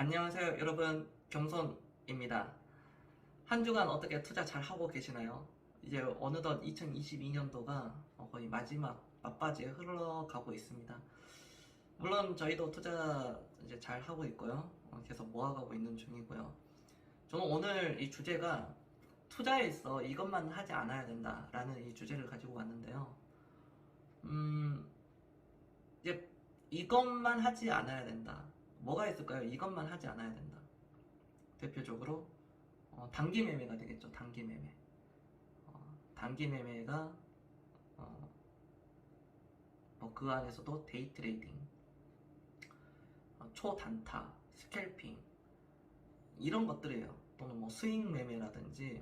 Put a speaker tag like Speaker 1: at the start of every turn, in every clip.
Speaker 1: 안녕하세요 여러분, 경선입니다. 한 주간 어떻게 투자 잘 하고 계시나요? 이제 어느덧 2022년도가 거의 마지막 막바지에 흘러가고 있습니다. 물론 저희도 투자 이제 잘 하고 있고요. 계속 모아가고 있는 중이고요. 저는 오늘 이 주제가 투자에 있어 이것만 하지 않아야 된다라는 이 주제를 가지고 왔는데요. 음, 이제 이것만 하지 않아야 된다. 뭐가 있을까요? 이것만 하지 않아야 된다. 대표적으로 단기 매매가 되겠죠. 단기 매매. 단기 매매가 뭐그 안에서도 데이 트레이딩, 초단타, 스캘핑 이런 것들이에요. 또는 뭐 스윙 매매라든지,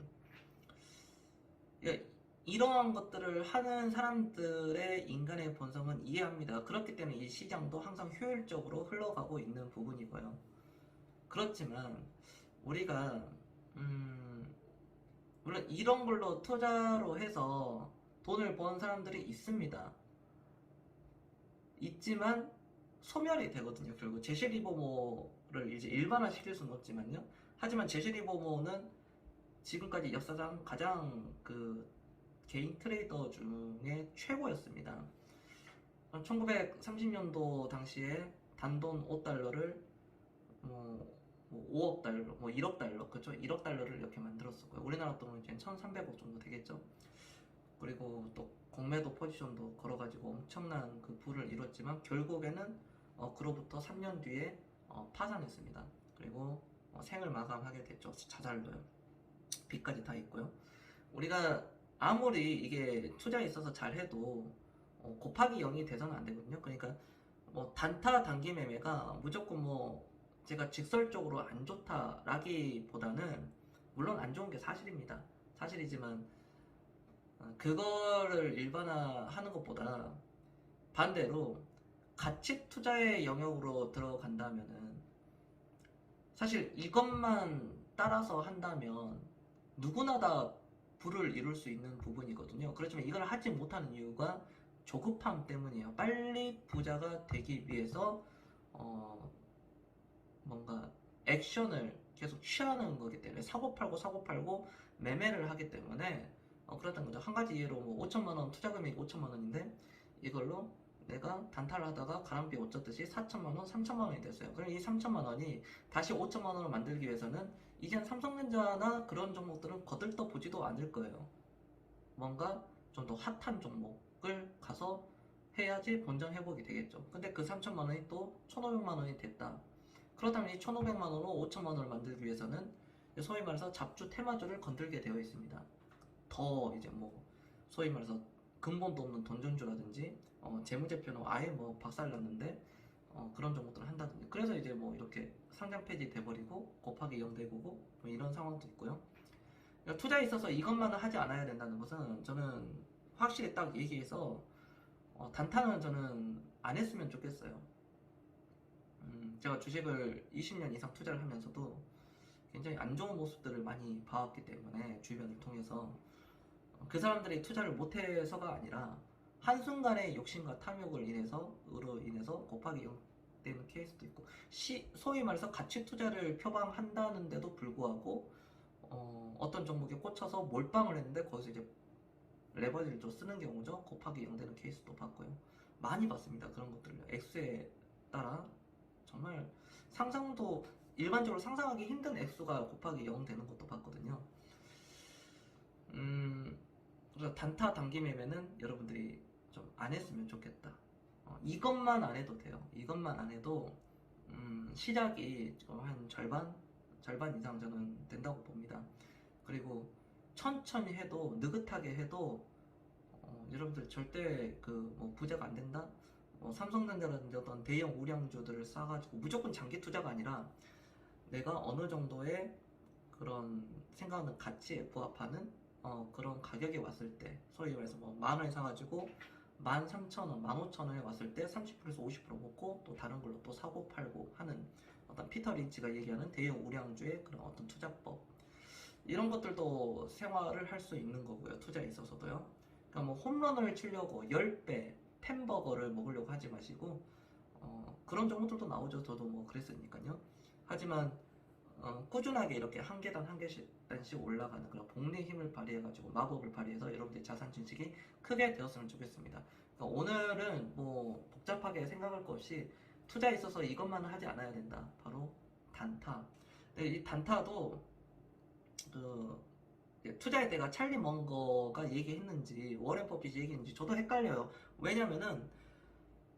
Speaker 1: 그러니까 이러한 것들을 하는 사람들의 인간의 본성은 이해합니다. 그렇기 때문에 이 시장도 항상 효율적으로 흘러가고 있는 부분이고요. 그렇지만 우리가 물론 이런 걸로 투자로 해서 돈을 번 사람들이 있습니다. 있지만 소멸이 되거든요. 결국 제시리버모를 이제 일반화시킬 수는 없지만요. 하지만 제시리버모는 지금까지 역사상 가장 그 개인 트레이더 중에 최고였습니다. 1930년도 당시에 단돈 5달러를 뭐 5억 달러, 뭐 1억 달러, 그죠? 1억 달러를 이렇게 만들었었고요. 우리나라 돈은 이제 1,300억 정도 되겠죠. 그리고 또 공매도 포지션도 걸어가지고 엄청난 그 부를 이뤘지만 결국에는 그로부터 3년 뒤에 파산했습니다. 그리고 생을 마감하게 됐죠. 자살로요. 빚까지 다 있고요. 우리가 아무리 이게 투자에 있어서 잘해도 곱하기 0이 돼서는 안 되거든요. 그러니까 뭐 단타 단기 매매가 무조건 뭐 제가 직설적으로 안 좋다라기보다는 물론 안 좋은 게 사실입니다. 사실이지만 그거를 일반화하는 것보다 반대로 가치 투자의 영역으로 들어간다면은 사실 이것만 따라서 한다면 누구나 다 부를 이룰 수 있는 부분이거든요. 그렇지만 이걸 하지 못하는 이유가 조급함 때문이에요. 빨리 부자가 되기 위해서 어, 뭔가 액션을 계속 취하는 거기 때문에 사고 팔고 매매를 하기 때문에 그렇다는 거죠. 한 가지 예로 뭐 5천만 원 투자 금액이 5천만 원인데 이걸로 내가 단타를 하다가 가랑비 옷젖듯이 4천만 원, 3천만 원이 됐어요. 그럼 이 3천만 원이 다시 5천만 원을 만들기 위해서는 이젠 삼성전자나 그런 종목들은 거들떠 보지도 않을 거예요. 뭔가 좀 더 핫한 종목을 가서 해야지 본전 회복이 되겠죠. 근데 그 3천만 원이 또 1,500만 원이 됐다. 그렇다면 이 1,500만 원으로 5천만 원을 만들기 위해서는 소위 말해서 잡주 테마주를 건들게 되어 있습니다. 더 이제 뭐 소위 말해서 근본도 없는 돈전주라든지 재무제표는 아예 뭐 박살났는데 그런 종목들을 한다든지 그래서 이제 뭐 이렇게 상장 폐지 돼버리고 곱하기 0 되고 뭐 이런 상황도 있고요. 그러니까 투자에 있어서 이것만은 하지 않아야 된다는 것은 저는 확실히 딱 얘기해서 단타는 저는 안 했으면 좋겠어요. 제가 주식을 20년 이상 투자를 하면서도 굉장히 안 좋은 모습들을 많이 봐왔기 때문에 주변을 통해서 그 사람들이 투자를 못해서가 아니라 한순간의 욕심과 탐욕을 으로 인해서 곱하기 0 되는 케이스도 있고 소위 말해서 가치 투자를 표방한다는데도 불구하고 어떤 종목에 꽂혀서 몰빵을 했는데 거기서 이제 레버리지를 좀 쓰는 경우죠. 곱하기 0 되는 케이스도 봤고요. 많이 봤습니다. 그런 것들을 액수에 따라 정말 상상도 일반적으로 상상하기 힘든 액수가 곱하기 0 되는 것도 봤거든요. 그래서 단타 단기 매매는 여러분들이 좀 안 했으면 좋겠다. 이것만 안 해도 돼요. 이것만 안 해도 시작이 한 절반 이상 저는 된다고 봅니다. 그리고 천천히 해도 느긋하게 해도 여러분들 절대 그 뭐 부자가 안 된다. 삼성전자라든지 어떤 대형 우량주들을 싸가지고 무조건 장기 투자가 아니라 내가 어느 정도의 그런 생각하는 가치에 부합하는 그런 가격이 왔을 때 소위 말해서 뭐 만 원에 사가지고 13,000원, 15,000원에 왔을 때 30%에서 50% 먹고 또 다른 걸로 또 사고 팔고 하는 어떤 피터 린치가 얘기하는 대형 우량주의 그런 어떤 투자법 이런 것들도 생활을 할 수 있는 거고요. 투자에 있어서도요. 그러니까 뭐 홈런을 치려고 10배 햄버거를 먹으려고 하지 마시고 그런 종목들도 나오죠. 저도 뭐 그랬으니까요. 하지만 꾸준하게 이렇게 한 계단 한 계단씩 올라가는 그런 복리의 힘을 발휘해가지고 마법을 발휘해서 여러분들의 자산 증식이 크게 되었으면 좋겠습니다. 그러니까 오늘은 뭐 복잡하게 생각할 것 없이 투자에 있어서 이것만은 하지 않아야 된다. 바로 단타. 근데 이 단타도 그 투자의 때가 찰리 먼거가 얘기했는지 워렌 버핏이 얘기했는지 저도 헷갈려요. 왜냐면은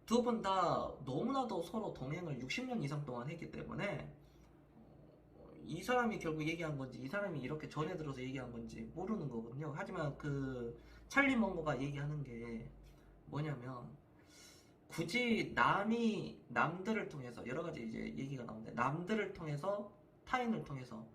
Speaker 1: 두 분 다 너무나도 서로 동행을 60년 이상 동안 했기 때문에 이 사람이 결국 얘기한 건지 이 사람이 이렇게 전해 들어서 얘기한 건지 모르는 거거든요. 하지만 그 찰리 먼거가 얘기하는 게 뭐냐면 굳이 남들을 통해서 여러 가지 이제 얘기가 나오는데 남들을 통해서 타인을 통해서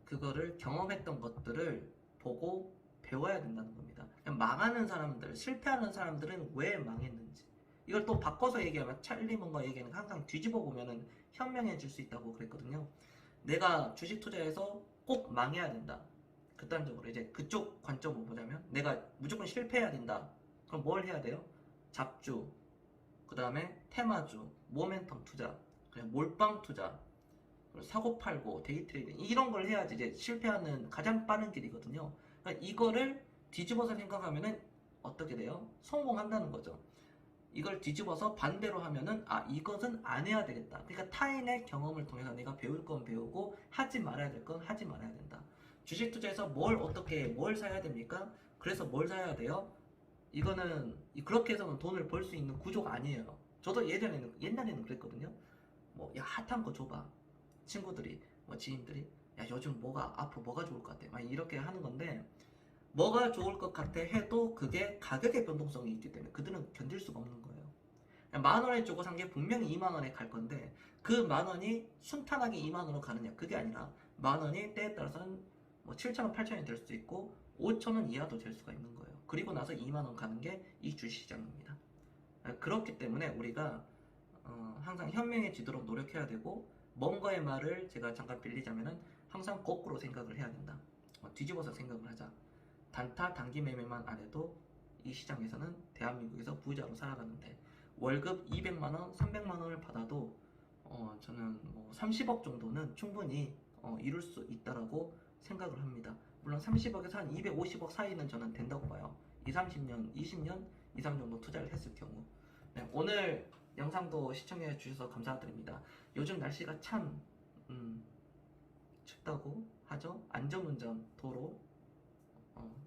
Speaker 1: 그거를 경험했던 것들을 보고 배워야 된다는 겁니다. 망하는 사람들, 실패하는 사람들은 왜 망했는지 이걸 또 바꿔서 얘기하면 찰리 먼거 얘기는 항상 뒤집어 보면은 현명해질 수 있다고 그랬거든요. 내가 주식 투자에서 꼭 망해야 된다. 극단적으로 이제 그쪽 관점으로 보자면 내가 무조건 실패해야 된다. 그럼 뭘 해야 돼요? 잡주, 그 다음에 테마주, 모멘텀 투자, 그냥 몰빵 투자, 사고 팔고 데이트레이딩 이런 걸 해야지 이제 실패하는 가장 빠른 길이거든요. 그러니까 이거를 뒤집어서 생각하면은 어떻게 돼요? 성공한다는 거죠. 이걸 뒤집어서 반대로 하면은 이것은 안 해야 되겠다. 그러니까 타인의 경험을 통해서 내가 배울 건 배우고 하지 말아야 될 건 하지 말아야 된다. 주식 투자에서 뭘 사야 됩니까? 그래서 뭘 사야 돼요? 이거는 그렇게 해서는 돈을 벌 수 있는 구조가 아니에요. 저도 옛날에는 그랬거든요. 뭐 야 핫한 거 줘봐. 친구들이 뭐 지인들이 야 요즘 앞으로 뭐가 좋을 것 같아 막 이렇게 하는 건데 뭐가 좋을 것 같아 해도 그게 가격의 변동성이 있기 때문에 그들은 견딜 수가 없는 거예요. 만 원에 주고 산 게 분명히 2만 원에 갈 건데 그 만 원이 순탄하게 2만 원으로 가느냐 그게 아니라 만 원이 때에 따라서는 뭐 7천 원, 8천 원이 될 수도 있고 5천 원 이하도 될 수가 있는 거예요. 그리고 나서 2만 원 가는 게 이 주식시장입니다. 그렇기 때문에 우리가 항상 현명해지도록 노력해야 되고 뭔가의 말을 제가 잠깐 빌리자면은 항상 거꾸로 생각을 해야 된다. 뒤집어서 생각을 하자. 단타 단기 매매만 안 해도 이 시장에서는 대한민국에서 부자로 살아가는데 월급 200만원, 300만원을 받아도 저는 뭐 30억 정도는 충분히 이룰 수 있다라고 생각을 합니다. 물론 30억에서 한 250억 사이는 저는 된다고 봐요. 2, 30년, 20년 이상 정도 투자를 했을 경우. 네, 오늘 영상도 시청해 주셔서 감사드립니다. 요즘 날씨가 참 춥다고 하죠. 안전운전 도로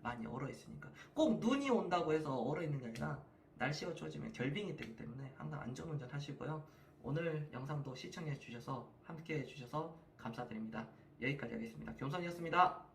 Speaker 1: 많이 얼어 있으니까 꼭 눈이 온다고 해서 얼어 있는 게 아니라 날씨가 추워지면 결빙이 되기 때문에 항상 안전운전 하시고요. 오늘 영상도 시청해 주셔서 함께 해 주셔서 감사드립니다. 여기까지 하겠습니다. 겸선이었습니다.